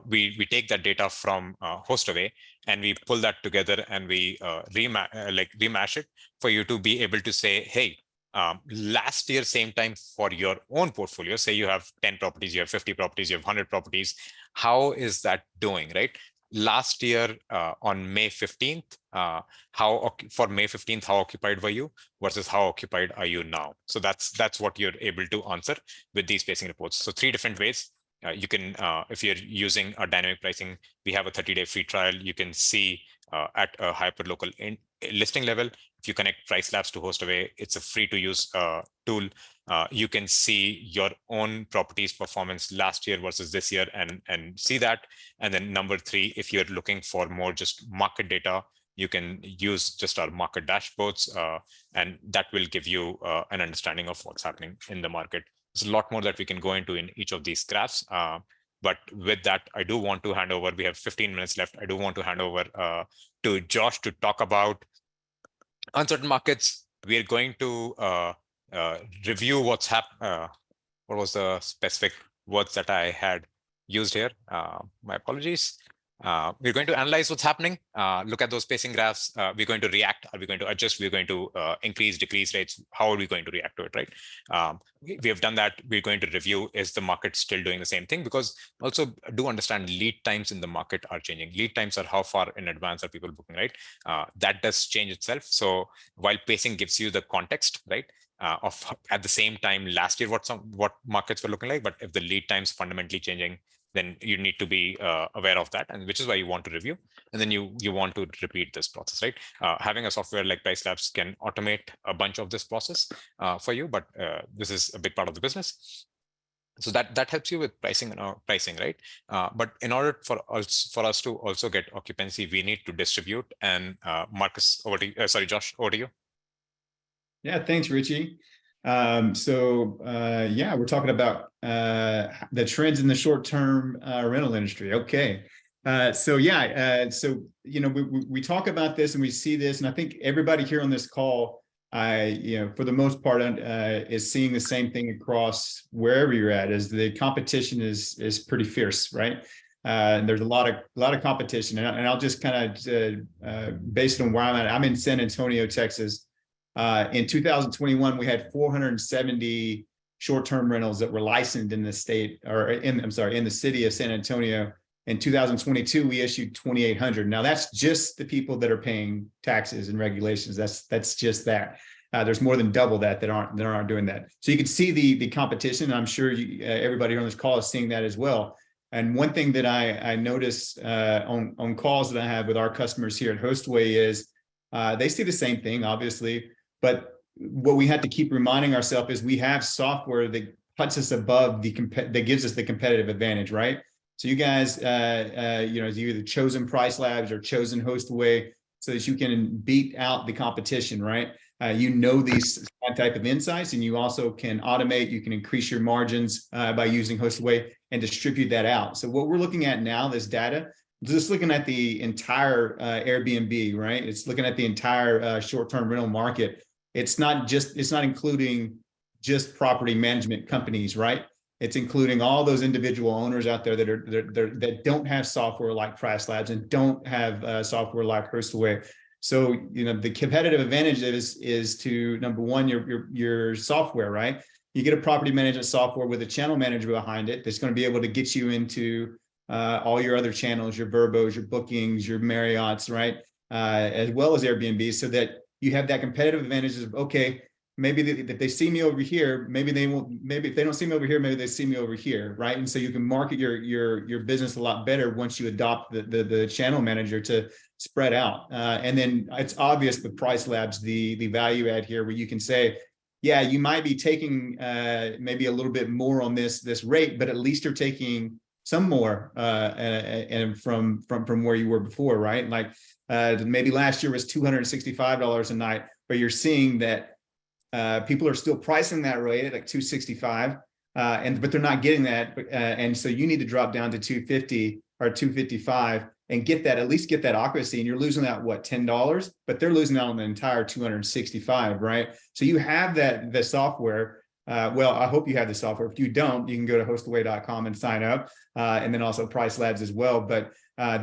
We take that data from Hostaway and we pull that together and we remash it for you to be able to say, hey, last year, same time for your own portfolio, say you have 10 properties, you have 50 properties, you have 100 properties, how is that doing, right? Last year on May 15th, for May 15th, how occupied were you versus how occupied are you now? So that's what you're able to answer with these pacing reports. So 3 different ways. You can, if you're using our dynamic pricing, we have a 30-day free trial. You can see at a hyperlocal listing level. If you connect PriceLabs to Hostaway, it's a free to use tool. You can see your own property's performance last year versus this year and see that. And then number 3, if you're looking for more just market data, you can use just our market dashboards, and that will give you an understanding of what's happening in the market. There's a lot more that we can go into in each of these graphs. But with that, I do want to hand over, we have 15 minutes left. I do want to hand over to Josh to talk about uncertain markets. We are going to review what's happened. What was the specific words that I had used here? My apologies. We're going to analyze what's happening, look at those pacing graphs. We're going to react. Are we going to adjust? We're going to increase, decrease rates. How are we going to react to it, right? We have done that. We're going to review, is the market still doing the same thing? Because also do understand lead times in the market are changing. Lead times are how far in advance are people booking, right? That does change itself. So while pacing gives you the context, right? Of at the same time last year, what markets were looking like, but if the lead times fundamentally changing, then you need to be aware of that, and which is why you want to review, and then you want to repeat this process, right? Having a software like PriceLabs can automate a bunch of this process for you, but this is a big part of the business. So that helps you with pricing, right? But in order for us to also get occupancy, we need to distribute. And Marcus, over to you. Sorry, Josh, over to you. Yeah, thanks, Richie. Yeah, we're talking about the trends in the short-term rental industry. Okay. So we talk about this and we see this, and I think everybody here on this call, for the most part, is seeing the same thing across wherever you're at. Is the competition is pretty fierce, right? There's a lot of competition, and I'll just kind of based on where I'm at. I'm in San Antonio, Texas. In 2021, we had 470 short-term rentals that were licensed in the state, in the city of San Antonio. In 2022, we issued 2,800. Now that's just the people that are paying taxes and regulations. That's just that. There's more than double that aren't doing that. So you can see the competition. I'm sure everybody on this call is seeing that as well. And one thing that I notice on calls that I have with our customers here at Hostaway is they see the same thing, obviously. But what we have to keep reminding ourselves is we have software that puts us above that gives us the competitive advantage, right? So you guys, you either chosen PriceLabs or chosen Hostaway so that you can beat out the competition, right? These type of insights, and you also can automate. You can increase your margins by using Hostaway and distribute that out. So what we're looking at now, this data, just looking at the entire Airbnb, right? It's looking at the entire short-term rental market. It's not including just property management companies, right? It's including all those individual owners out there that don't have software like PriceLabs and don't have software like Hostaway. So the competitive advantage is to, number one, your software, right? You get a property management software with a channel manager behind it that's going to be able to get you into all your other channels, your Verbos, your bookings, your Marriotts, right? As well as Airbnb, so that you have that competitive advantage of, okay, maybe if they see me over here, maybe they won't, maybe if they don't see me over here, maybe they see me over here, right? And so you can market your business a lot better once you adopt the channel manager to spread out. And then it's obvious with PriceLabs, the value add here, where you can say, yeah, you might be taking maybe a little bit more on this rate, but at least you're taking some more and from where you were before, right? Like maybe last year was $265 a night, but you're seeing that people are still pricing that rate at like $265, but they're not getting that, and so you need to drop down to $250 or $255 and at least get that occupancy, and you're losing out what, $10, but they're losing out on the entire $265, right? So you have the software. Well, I hope you have the software. If you don't, you can go to hostaway.com and sign up, and then also PriceLabs as well. But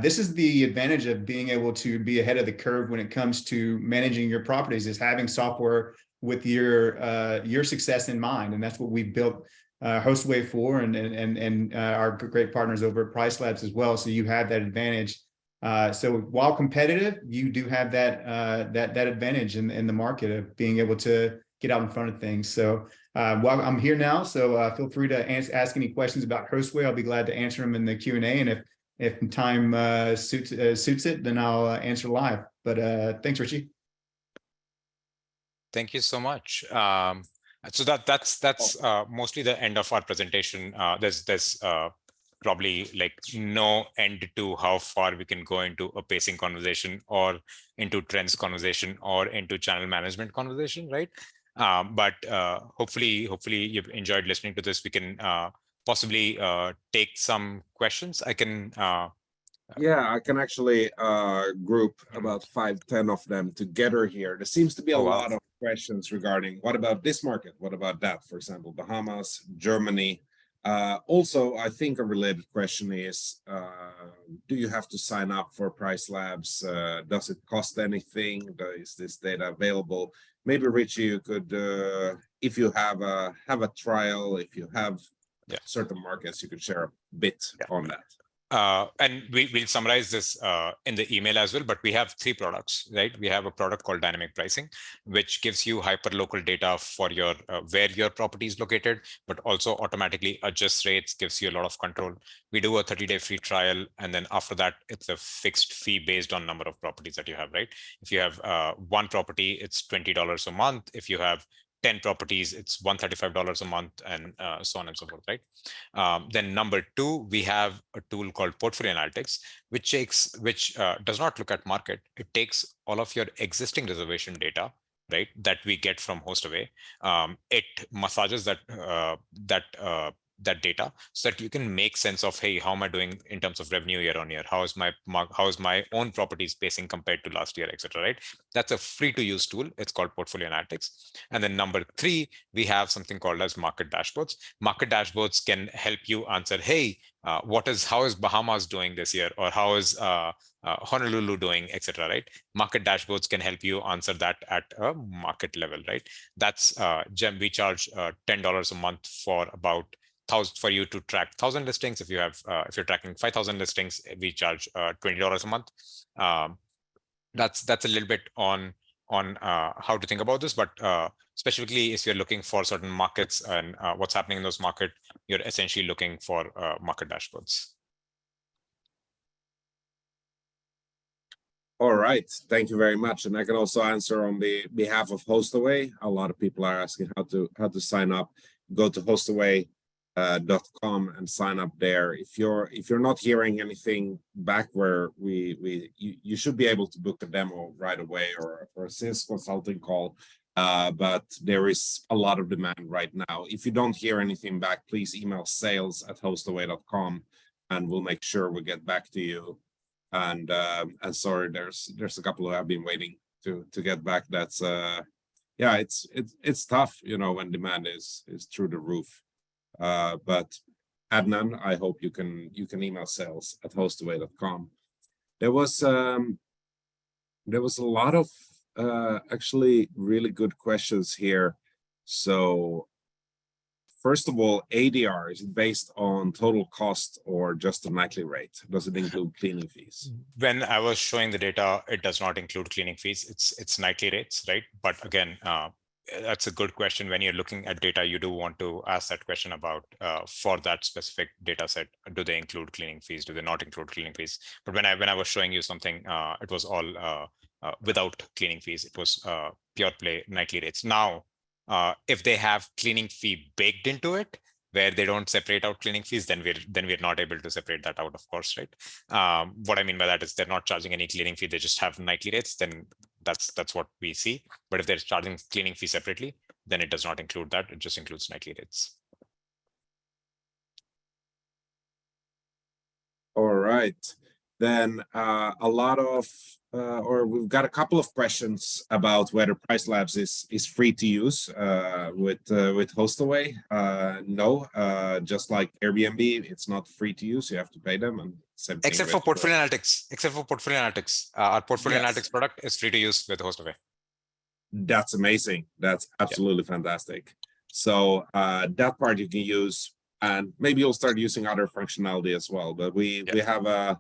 this is the advantage of being able to be ahead of the curve when it comes to managing your properties, is having software with your success in mind. And that's what we've built Hostaway for, and our great partners over at PriceLabs as well. So you have that advantage. So while competitive, you do have that advantage in the market of being able to get out in front of things. So while I'm here now, so feel free to ask any questions about Hostaway. I'll be glad to answer them in the Q&A. And if time suits it, then I'll answer live. But thanks, Richie. Thank you so much. So that's mostly the end of our presentation. There's probably like no end to how far we can go into a pacing conversation, or into trends conversation, or into channel management conversation, right? But hopefully you've enjoyed listening to this. We can possibly take some questions. I can. Yeah, I can actually group about 5-10 of them together here. There seems to be a lot of questions regarding what about this market? What about that? For example, Bahamas, Germany. Also, I think a related question is, do you have to sign up for PriceLabs? Does it cost anything? Is this data available? Maybe Richie, you could, if you have a trial, if you have certain markets, you could share a bit on that. And we'll summarize this in the email as well, but we have 3 products, right? We have a product called dynamic pricing, which gives you hyper-local data for your where your property is located, but also automatically adjusts rates, gives you a lot of control. We do a 30-day free trial, and then after that, it's a fixed fee based on number of properties that you have, right? If you have 1 property, it's $20 a month. If you have 10 properties, it's $135 a month, and so on and so forth, right? Then number 2, we have a tool called Portfolio Analytics, which does not look at market. It takes all of your existing reservation data right, that we get from Hostaway. It massages that data so that you can make sense of, hey, how am I doing in terms of revenue year on year? How is my own properties pacing compared to last year, etc. Right? That's a free to use tool. It's called Portfolio Analytics. And then number 3, we have something called as market dashboards. Market dashboards can help you answer, hey, how is Bahamas doing this year, or how is Honolulu doing, etc. Right? Market dashboards can help you answer that at a market level, right? That's we charge $10 a month for about for you to track 1,000 listings. If you're tracking 5,000 listings, we charge $20 a month. That's a little bit on how to think about this, but specifically if you're looking for certain markets and what's happening in those markets, you're essentially looking for market dashboards. All right, thank you very much. And I can also answer on the behalf of Hostaway. A lot of people are asking how to sign up. Go to hostaway.com and sign up there. If you're not hearing anything back, where you should be able to book a demo right away, or a sales consulting call. But there is a lot of demand right now. If you don't hear anything back, please email sales@hostaway.com, and we'll make sure we get back to you. And sorry, there's a couple who have been waiting to get back. That's yeah, it's tough, when demand is through the roof. But Adnan, I hope you can email sales@hostaway.com. There was a lot of actually really good questions here. So first of all, ADR, is it based on total cost or just a nightly rate? Does it include cleaning fees? When I was showing the data, it does not include cleaning fees. It's nightly rates, right? But again, that's a good question. When you're looking at data, you do want to ask that question about for that specific data set, do they include cleaning fees? Do they not include cleaning fees? But when I was showing you something, it was all without cleaning fees. It was pure play nightly rates. Now, if they have cleaning fee baked into it, where they don't separate out cleaning fees, then we're not able to separate that out, of course, right? What I mean by that is they're not charging any cleaning fee, they just have nightly rates, then that's what we see. But if they're charging cleaning fee separately, then it does not include that, it just includes nightly rates. All right, then a lot of or we've got a couple of questions about whether PriceLabs is free to use with Hostaway. No, just like Airbnb, it's not free to use. You have to pay them, and same thing Except for Portfolio Analytics. Our Portfolio Analytics product is free to use with Hostaway. That's amazing. That's absolutely fantastic. So that part you can use, and maybe you'll start using other functionality as well. But we have a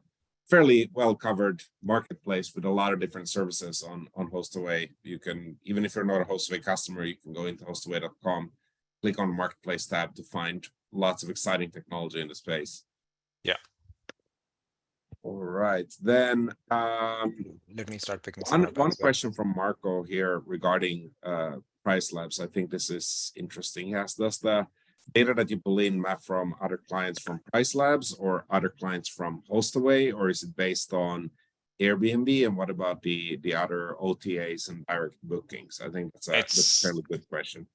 fairly well covered marketplace with a lot of different services on Hostaway. You can, even if you're not a Hostaway customer, you can go into hostaway.com, click on the marketplace tab to find lots of exciting technology in the space. Yeah. All right, then let me start picking one question from Marco here regarding PriceLabs. I think this is interesting. Yes, does the data that you pull in map from other clients from PriceLabs or other clients from Hostaway, or is it based on Airbnb? And what about the other OTAs and direct bookings? I think that's a fairly good question.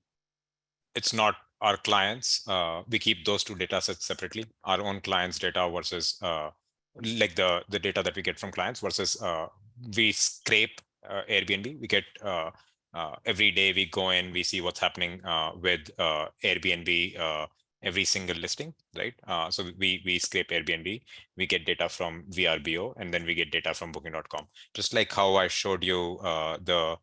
It's not our clients. We keep those two data sets separately. Our own clients' data versus like the data that we get from clients versus we scrape Airbnb. We get every day we go in, we see what's happening with Airbnb, every single listing, right? So we scrape Airbnb, we get data from VRBO, and then we get data from booking.com. Just like how I showed you the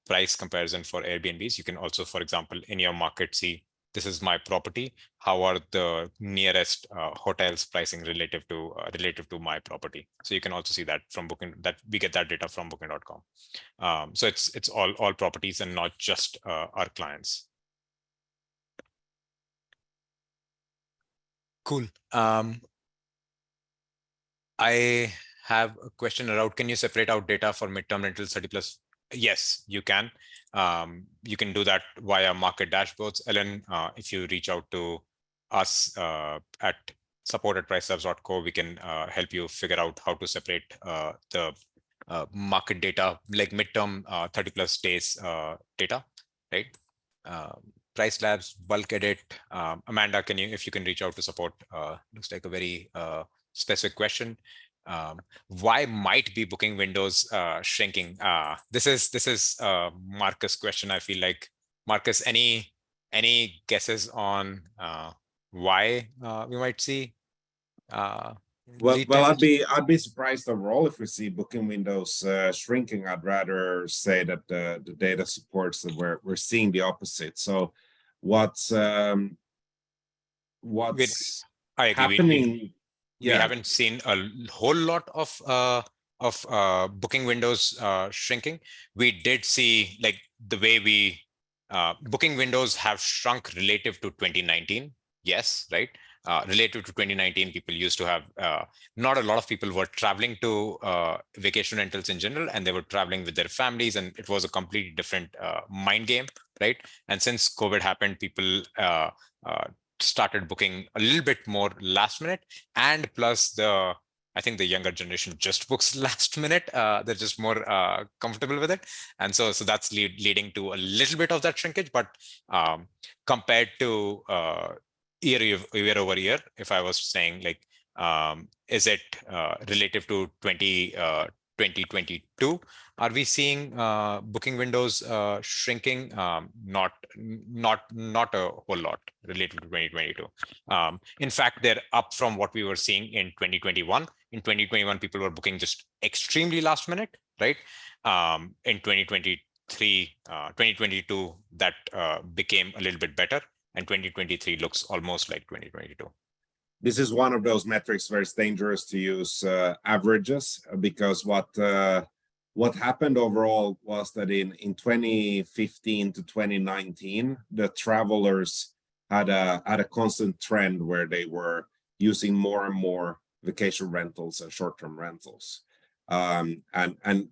price comparison for Airbnbs, you can also, for example, in your market, see this is my property. How are the nearest hotels pricing relative to my property? So you can also see that from Booking. That we get that data from Booking.com. So it's all properties and not just our clients. Cool. I have a question around, can you separate out data for midterm rentals 30+? Yes, you can. You can do that via market dashboards. Ellen, if you reach out to us at support@pricelabs.co, we can help you figure out how to separate the market data, like midterm 30 plus days data, right? PriceLabs, bulk edit. Amanda, if you can reach out to support? Looks like a very specific question. Why might be booking windows shrinking? This is Marcus' question. I feel like, Marcus, any guesses on why we might see lead times? I'd be surprised overall if we see booking windows shrinking. I'd rather say that the data supports that we're seeing the opposite. So what's I agree. happening? We haven't seen a whole lot of booking windows shrinking. We did see, like, the way we booking windows have shrunk relative to 2019. Yes, right. Relative to 2019, people used to have not a lot of people were traveling to vacation rentals in general, and they were traveling with their families, and it was a completely different mind game, right? And since COVID happened, people started booking a little bit more last minute, and plus I think the younger generation just books last minute. They're just more comfortable with it, and so that's leading to a little bit of that shrinkage. But compared to year over year, if I was saying, like, is it relative to 2022? Are we seeing booking windows shrinking? Not a whole lot related to 2022. In fact, they're up from what we were seeing in 2021. In 2021, people were booking just extremely last minute, right? In 2022, that became a little bit better, and 2023 looks almost like 2022. This is one of those metrics where it's dangerous to use averages, because what happened overall was that in 2015 to 2019, the travelers had a constant trend where they were using more and more vacation rentals and short-term rentals, and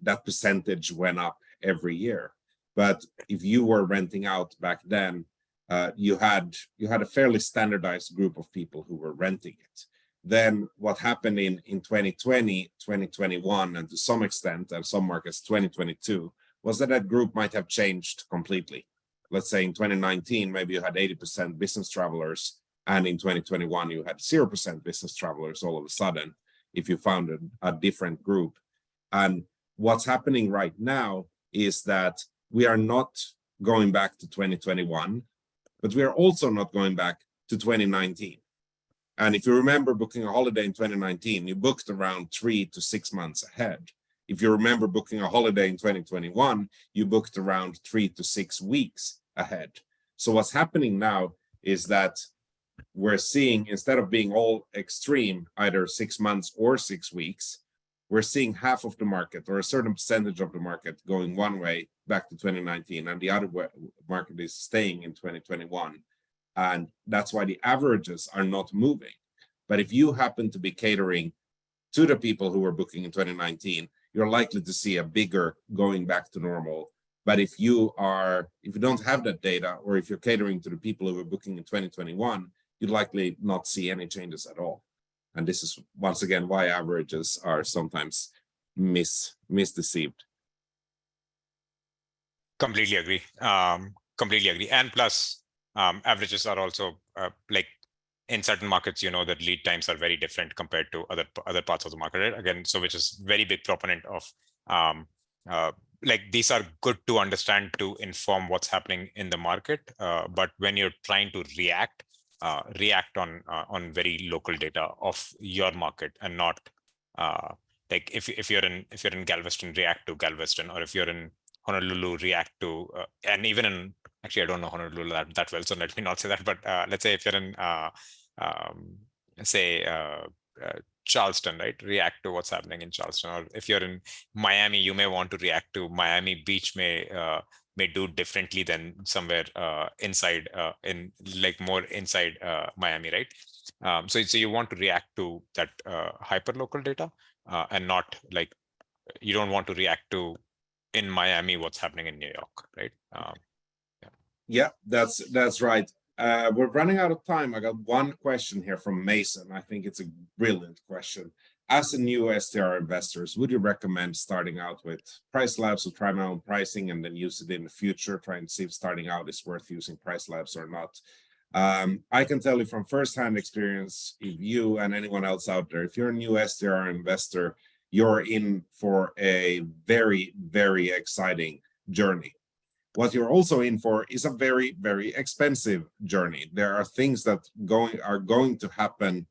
that percentage went up every year. But if you were renting out back then, you had a fairly standardized group of people who were renting it. Then what happened in 2020, 2021, and to some extent, and some markets 2022, was that group might have changed completely. Let's say in 2019, maybe you had 80% business travelers, and in 2021, you had 0% business travelers all of a sudden, if you found a different group. And what's happening right now is that we are not going back to 2021, but we are also not going back to 2019. And if you remember booking a holiday in 2019, you booked around 3 to 6 months ahead. If you remember booking a holiday in 2021, you booked around 3 to 6 weeks ahead. So what's happening now is that we're seeing, instead of being all extreme, either 6 months or 6 weeks, we're seeing half of the market, or a certain percentage of the market, going one way back to 2019, and the other market is staying in 2021. And that's why the averages are not moving. But if you happen to be catering to the people who were booking in 2019, you're likely to see a bigger going back to normal. But if you don't have that data, or if you're catering to the people who were booking in 2021, you'd likely not see any changes at all. And this is, once again, why averages are sometimes misdeceived. Completely agree. Completely agree. And plus, averages are also like, in certain markets, you know, that lead times are very different compared to other parts of the market, right? Again, so which is very big proponent of like, these are good to understand to inform what's happening in the market. But when you're trying to react on very local data of your market, and not like, if you're in Galveston, react to Galveston, or if you're in Honolulu, react to and even in, actually I don't know Honolulu that well, so let me not say that, but let's say if you're in Charleston, right, react to what's happening in Charleston. Or if you're in Miami, you may want to react to Miami Beach may do differently than somewhere inside in, like, more inside Miami, right? So you want to react to that hyper local data, and not, like, you don't want to react to, in Miami, what's happening in New York, right? Yeah, that's right. We're running out of time. I got one question here from Mason. I think it's a brilliant question. as a new STR investors, would you recommend starting out with PriceLabs or try my own pricing and then use it in the future, trying to see if starting out is worth using PriceLabs or not? I can tell you from firsthand experience, if you and anyone else out there, if you're a new STR investor, you're in for a very, very exciting journey. What you're also in for is a very, very expensive journey. There are things that are going to happen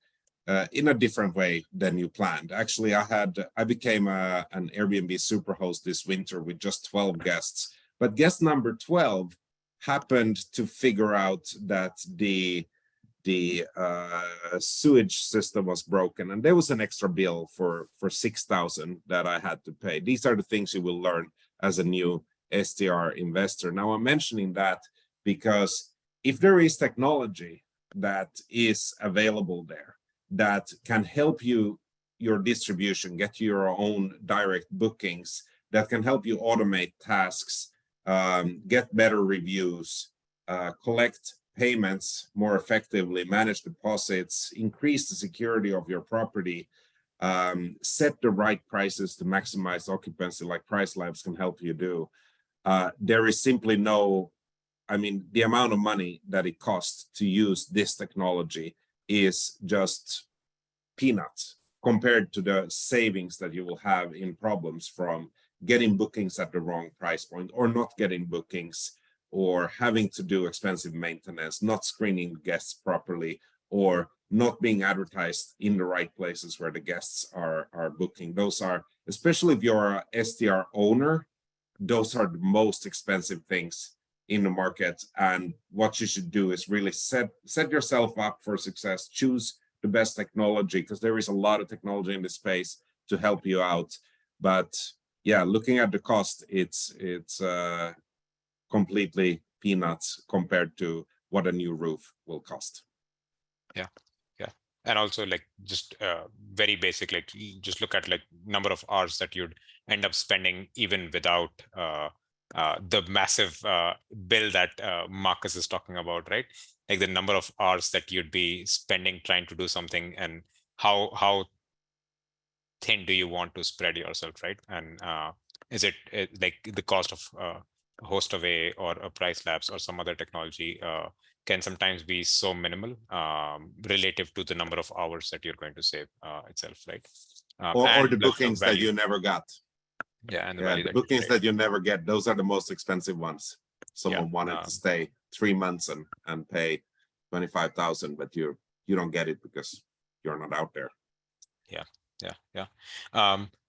in a different way than you planned. Actually, I became an Airbnb superhost this winter with just 12 guests, but guest number 12 happened to figure out that the sewage system was broken, and there was an extra bill for 6,000 that I had to pay. These are the things you will learn as a new STR investor. Now, I'm mentioning that because if there is technology that is available there that can help you, your distribution, get your own direct bookings, that can help you automate tasks, get better reviews, collect payments more effectively, manage deposits, increase the security of your property, set the right prices to maximize occupancy like PriceLabs can help you do. There is simply no, the amount of money that it costs to use this technology is just peanuts compared to the savings that you will have in problems from getting bookings at the wrong price point, or not getting bookings, or having to do expensive maintenance, not screening guests properly, or not being advertised in the right places where the guests are booking. Those are, especially if you're a STR owner, those are the most expensive things in the market. And what you should do is really set yourself up for success. Choose the best technology, because there is a lot of technology in this space to help you out. But yeah, looking at the cost, it's completely peanuts compared to what a new roof will cost. Yeah. And also, like, just very basic, like, just look at like number of hours that you'd end up spending even without the massive bill that Marcus is talking about, right? Like the number of hours that you'd be spending trying to do something, and how thin do you want to spread yourself, right? And is it like the cost of Hostaway or a PriceLabs or some other technology can sometimes be so minimal relative to the number of hours that you're going to save itself, right? Or the bookings that you never got. Yeah, and the bookings that you never get, those are the most expensive ones. Someone wanted to stay 3 months and pay 25,000, but you don't get it because you're not out there. Yeah.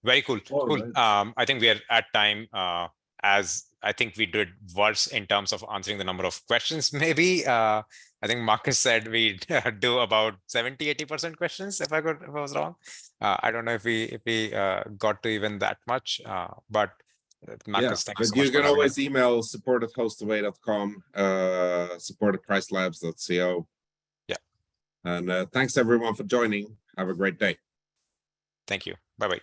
Very cool. Cool. Right. I think we are at time. As I think we did worse in terms of answering the number of questions, maybe. I think Marcus said we do about 70-80% questions, if I was wrong. I don't know if we got to even that much, but Marcus, thank you so much. You can always email support@hostaway.com, support@pricelabs.co. Yeah. And thanks everyone for joining. Have a great day. Thank you. Bye-bye.